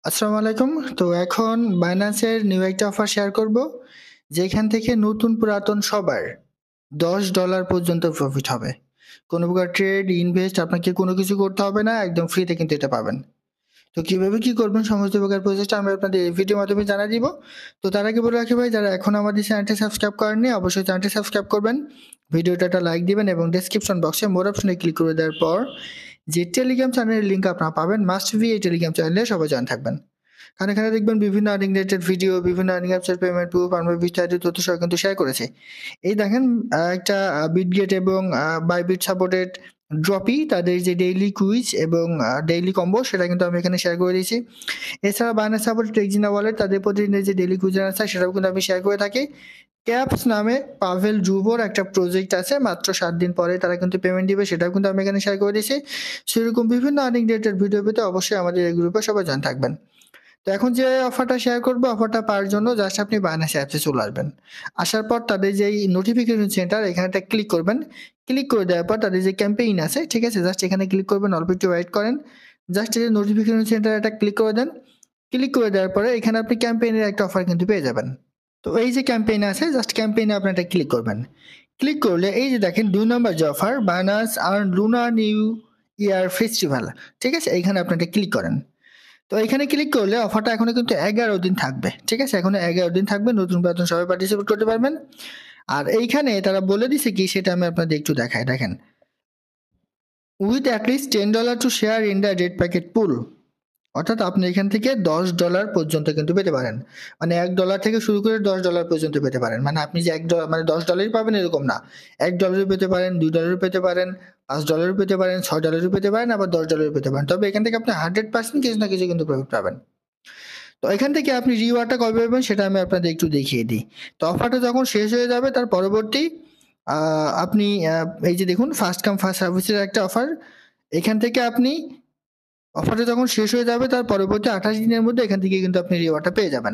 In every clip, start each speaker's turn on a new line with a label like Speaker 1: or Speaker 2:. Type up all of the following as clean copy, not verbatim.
Speaker 1: আসসালামু আলাইকুম। তো এখন বাইন্যান্সের নিউ একটা অফার শেয়ার করব, যেখান থেকে নতুন পুরাতন সবার $10 পর্যন্ত প্রফিট হবে। কোনো প্রকার ট্রেড, ইনভেস্ট আপনাকে কোনো কিছু করতে হবে না। একদম ফ্রিতে কিন্তু এটা পাবেন। তো কিভাবে কি করবেন সমস্ত প্রকার প্রসেসটা আমি আপনাদের এই ভিডিওর মাধ্যমে জানাই দিব। তো তার আগে বলে রাখি ভাই, যারা এখনো আমাদের চ্যানেলটি সাবস্ক্রাইব করেননি অবশ্যই চ্যানেলটি সাবস্ক্রাইব করবেন। ভিডিওটা একটা লাইক দিবেন এবং ডেসক্রিপশন বক্সে মোর অপশনে ক্লিক করে দেওয়ার পর যে টেলিগ্রাম চ্যানেলের লিংক আপনারা পাবেন, মাস্ট বি এই টেলিগ্রাম চ্যানেলে সবাই জয়েন থাকবেন। কারণ এখানে দেখবেন বিভিন্ন আর্নিং রিলেটেড ভিডিও, বিভিন্ন আর্নিং অ্যাপসের পেমেন্ট প্রুফ আমরা বিস্তারিত তথ্য সহ কিন্তু শেয়ার করেছি। এই দেখেন একটা বিটগেট এবং বাইবিট সাপোর্টেড ড্রপি তাদের যে ডেইলি কুইজ এবং ডেইলি কম্বো সেটা কিন্তু আমি এখানে শেয়ার করে দিয়েছি। এছাড়া বাইন্যান্স সাপোর্টেড টেক্সিনা ওয়ালেট তাদের প্রতিদিনের যে ডেইলি কুইজের আনসার সেটাও কিন্তু আমি শেয়ার করে থাকি। ক্যাপস নামে পাভেল জুবোর একটা প্রজেক্ট আছে, মাত্র 7 দিন পরে তারা কিন্তু পেমেন্ট দিবে, সেটাও কিন্তু আমি এখানে শেয়ার করে দিয়েছি। সেরকম বিভিন্ন আর্নিং রিলেটেড ভিডিও পেতে অবশ্যই আমাদের এই গ্রুপে সবাই জয়েন থাকবেন। তো এখন যে অফারটা শেয়ার করবো, অফারটা পাওয়ার জন্য জাস্ট আপনি বাইন্যান্স অ্যাপসে চলে আসবেন। আসার পর তাদের যেই নোটিফিকেশন সেন্টার এখানেটা ক্লিক করবেন। ক্লিক করে দেওয়ার পর তাদের যে ক্যাম্পেইন আছে, ঠিক আছে, জাস্ট এখানে ক্লিক করবেন, অল্প একটু ওয়েট করেন। জাস্ট এই যে নোটিফিকেশন সেন্টার এটা ক্লিক করে দেন। ক্লিক করে দেওয়ার পরে এখানে আপনি ক্যাম্পেইনের একটা অফার কিন্তু পেয়ে যাবেন। তো এই যে ক্যাম্পেইন আছে, জাস্ট ক্যাম্পেইনে আপনি এটা ক্লিক করবেন। ক্লিক করলে এই যে দেখেন 2 নম্বর যে offer, Binance earn lunar new year festival, ঠিক আছে, এখানে আপনি এটা ক্লিক করেন। তো এখানে ক্লিক করলে অফারটা এখনো কিন্তু 11 দিন থাকবে, ঠিক আছে, এখনো 11 দিন থাকবে, নতুন পুরাতন সবাই পার্টিসিপেট করতে পারবেন। আর এইখানে তারা বলে দিছে কি সেটা আমি আপনাদের একটু দেখাই, দেখেন, with at least $10 to share in the red packet pool, অর্থাৎ আপনি এখান থেকে $10 পর্যন্ত কিন্তু পেতে পারেন। মানে $1 থেকে শুরু করে $10 পর্যন্ত পেতে পারেন। মানে আপনি যে $1 মানে $10 পাবেন এরকম না। $1 পেতে পারেন, $2 পেতে পারেন, $5 পেতে পারেন, $6 পেতে পারেন, আবার $10 পেতে পারেন। তবে এখান থেকে আপনি 100% কিছু না কিছু কিন্তু প্রফিট পাবেন। তো এখান থেকে আপনি রিওয়ার্ডটা কবে পাবেন সেটা আমি আপনাদের একটু দেখিয়ে দিই। তো অফারটা যখন শেষ হয়ে যাবে তার পরবর্তী আপনি এই যে দেখুন ফার্স্ট কাম ফার্স্ট সার্ভিসের একটা অফার। এখান থেকে আপনি অফারটা যখন শেষ হয়ে যাবে তার পরবর্তী 28 দিনের মধ্যে এখান থেকে কিন্তু আপনি রিওয়ার্ডটা পেয়ে যাবেন।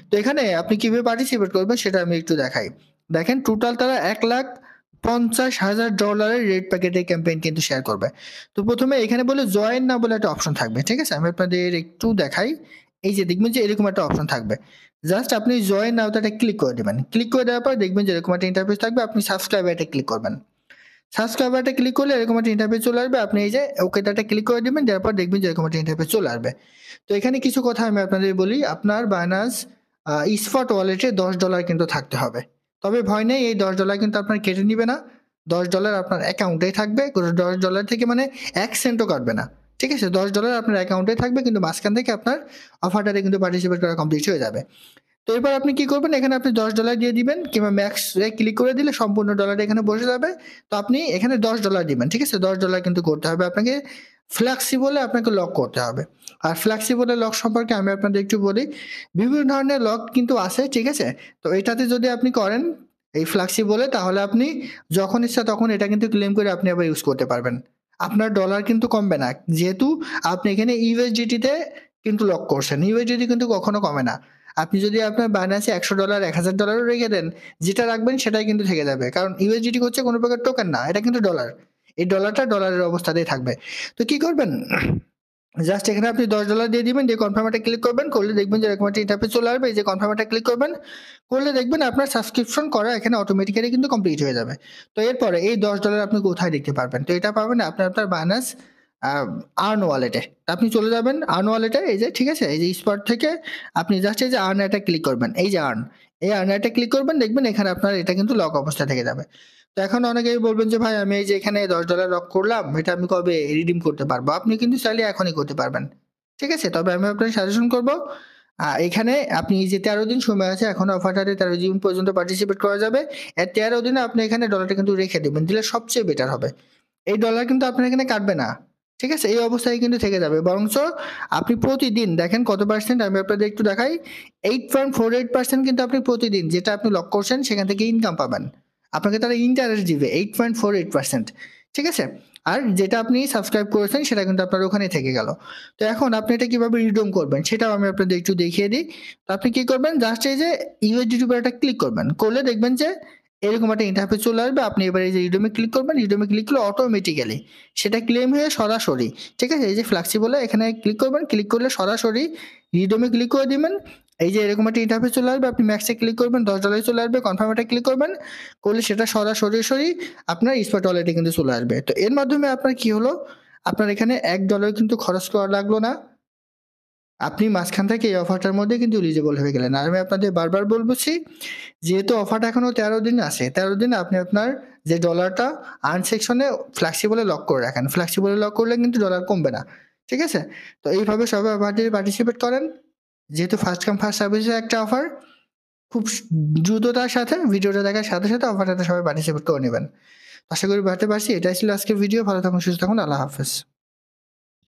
Speaker 1: তো এখানে আপনি কিভাবে পার্টিসিপেট করবেন সেটা আমি একটু দেখাই। দেখেন টোটাল তারা $1,50,000 রেড প্যাকেটের ক্যাম্পেইন কিন্তু শেয়ার করবে। তো প্রথমে এখানে বলে জয়েন না বলে একটা অপশন থাকবে, ঠিক আছে, আমি আপনাদের একটু দেখাই। এই যে দেখবেন যে এরকম একটা অপশন থাকবে, জাস্ট আপনি জয়েন নাও এটা ক্লিক করে দেবেন। ক্লিক করে দেওয়ার পর দেখবেন যে এরকম একটা ইন্টারফেস থাকবে, আপনি সাবস্ক্রাইব এটা ক্লিক করবেন। সাবস্ক্রাইবারটা ক্লিক করলে এরকম একটা ইন্টারফেস চলে আসবে, আপনি এই যে ওকে দাটা ক্লিক করে দিবেন, দেওয়ার পর দেখবেন যে এরকম একটা ইন্টারফেস চলে আসবে। তো এখানে কিছু কথা আমি আপনাদের বলি, আপনার বাইন্যান্স স্পট ওয়ালেটে $10 কিন্তু থাকতে হবে। তবে ভয় নেই, এই $10 কিন্তু আপনার কেটে নিবে না। $10 আপনার অ্যাকাউন্টেই থাকবে, $10 থেকে মানে 1 সেন্টও কাটবে না, ঠিক আছে। $10 আপনার অ্যাকাউন্টে থাকবে, কিন্তু মাঝখান থেকে আপনার অফারটাতে কিন্তু পার্টিসিপেট করা কমপ্লিট হয়ে যাবে। তো এবার আপনি কি করবেন, এখানে আপনি $10 দিয়ে দিবেন কিংবা ম্যাক্স এ ক্লিক করে দিলে সম্পূর্ণ ডলারটা এখানে বসে যাবে। তো আপনি এখানে $10 দিবেন, ঠিক আছে। $10 কিন্তু করতে হবে আপনাকে। ফ্লেক্সিবলে আপনাকে লক করতে হবে। আর ফ্লেক্সিবলে লক সম্পর্কে আমি আপনাদের একটু বলি। বিভিন্ন ধরনের লক কিন্তু আছে, ঠিক আছে। তো এটাতে যদি আপনি করেন এই ফ্লেক্সিবলে, তাহলে আপনি যখন ইচ্ছা তখন এটা কিন্তু ক্লেম করে আপনি আবার ইউজ করতে পারবেন। আপনার ডলার কিন্তু কমবে না। যেহেতু আপনি এখানে ইউএসডিটি তে কিন্তু লক করছেন। ইউএসডিটি কিন্তু কখনো কমে না। আপনি যদি আপনার বাইন্যান্সে $100 $1000 রেখে দেন, যেটা রাখবেন সেটাই কিন্তু থেকে যাবে। কারণ ইউএসডিটি হচ্ছে কোনো প্রকার টোকেন না, এটা কিন্তু ডলার। এই ডলারটা ডলারের অবস্থাতেই থাকবে। তো কি করবেন, জাস্ট এখানে আপনি $10 দিয়ে দিবেন, দিয়ে কনফার্ম এটা ক্লিক করবেন, করলে দেখবেন যে এরকম একটা ইন্টারফেস চলে আসবে। এই যে কনফার্ম এটা ক্লিক করবেন, করলে দেখবেন আপনার সাবস্ক্রিপশন করা এখানে অটোমেটিক্যালি কিন্তু কমপ্লিট হয়ে যাবে। তো এরপরে এই $10 আপনি কোথায় দেখতে পারবেন, তো এটা পাবেন আপনার বাইন্যান্স আর্ন ওয়ালেটে। আপনি চলে যাবেন আর্ন ওয়ালেটে, এই যে ঠিক আছে, এই যে স্পট থেকে আপনি জাস্ট এই যে আর্ন এটা ক্লিক করবেন, এই যে আর্ন, এই আর্ন এটা ক্লিক করবেন, দেখবেন এখানে আপনার এটা কিন্তু লক অবস্থা থেকে যাবে। তো এখন অনেকেই বলবেন যে ভাই আমি এই যে এখানে $10 লক করলাম, এটা আমি কবে রিডিম করতে পারবো? আপনি কিন্তু চাইলে এখনই করতে পারবেন, ঠিক আছে। তবে আমি আপনাকে সাজেশন করব, এখানে আপনি এই যে 13 দিন সময় আছে, এখন অফারটাতে 13 জুন পর্যন্ত পার্টিসিপেট করা যাবে। এর 13 দিনে আপনি এখানে ডলারটা কিন্তু রেখে দেবেন, দিলে সবচেয়ে বেটার হবে। এই ডলার কিন্তু আপনার এখানে কাটবে না, ঠিক আছে, এই অবস্থায় কিন্তু থেকে যাবে। বরঞ্চ আপনি প্রতিদিন দেখেন কত পার্সেন্ট, আমি আপনাদের একটু দেখাই। 8.48% কিন্তু আপনি প্রতিদিন যেটা আপনি লক করছেন সেখান থেকে ইনকাম পাবেন। আপনাকে তারা ইন্টারেস্ট দিবে 8.48%, ঠিক আছে। আর যেটা আপনি সাবস্ক্রাইব করেছেন সেটা কিন্তু আপনার ওখানে থেকে গেল। তো এখন আপনি এটা কিভাবে রিডিম করবেন সেটাও আমি আপনাদের একটু দেখিয়ে দিই। তো আপনি কি করবেন, জাস্ট এই যে ইউএসডিটি উপর একটা ক্লিক করবেন, করলে দেখবেন যে এরকম একটা ইন্টারফেস চলে আসবে। আপনি এবার এই যে রিডিউমে ক্লিক করবেন, রিডিউমে ক্লিক করলে অটোমেটিক্যালি সেটা ক্লেম হয়ে সরাসরি, ঠিক আছে? এই যে ফ্লেক্সিবল এখানে ক্লিক করবেন, ক্লিক করলে সরাসরি রিডিউমে ক্লিক করে দিবেন। এই যে এরকম একটা ইন্টারফেস চলে আসবে, আপনি ম্যাক্সে ক্লিক করবেন, $10 চলে আসবে, কনফার্ম এটা ক্লিক করবেন, করলে সেটা সরাসরি আপনার স্পট ওয়ালেটে কিন্তু চলে আসবে। তো এর মাধ্যমে আপনার কি হলো, আপনার এখানে $1 কিন্তু খরচ করা লাগলো না। আপনি মাঝখান থেকে এই অফারটার মধ্যে কিন্তু এলিজিবল হয়ে গেলেন। আর আমি আপনাদের বারবার বলছি, যেহেতু অফারটা এখনো 13 দিন আছে, 13 দিনে আপনি আপনার যে ডলারটা আর্ন সেকশনে ফ্লেক্সিবলে লক করে রাখেন। ফ্লেক্সিবলে লক করলে কিন্তু ডলার কমবে না। ঠিক আছে? তো এইভাবে সবাই অফারটি পার্টিসিপেট করেন। যেহেতু ফার্স্ট কাম ফার্স্ট সার্ভিসের একটা অফার, খুব দ্রুততার সাথে ভিডিওটা দেখার সাথে অফারটাতে সবাই পার্টিসিপেট করে নেবেন। আশা করি বুঝতে পারছি। এটাই ছিল আজকের ভিডিও। ভালো থাকুন, সুস্থ থাকুন। আল্লাহ হাফেজ।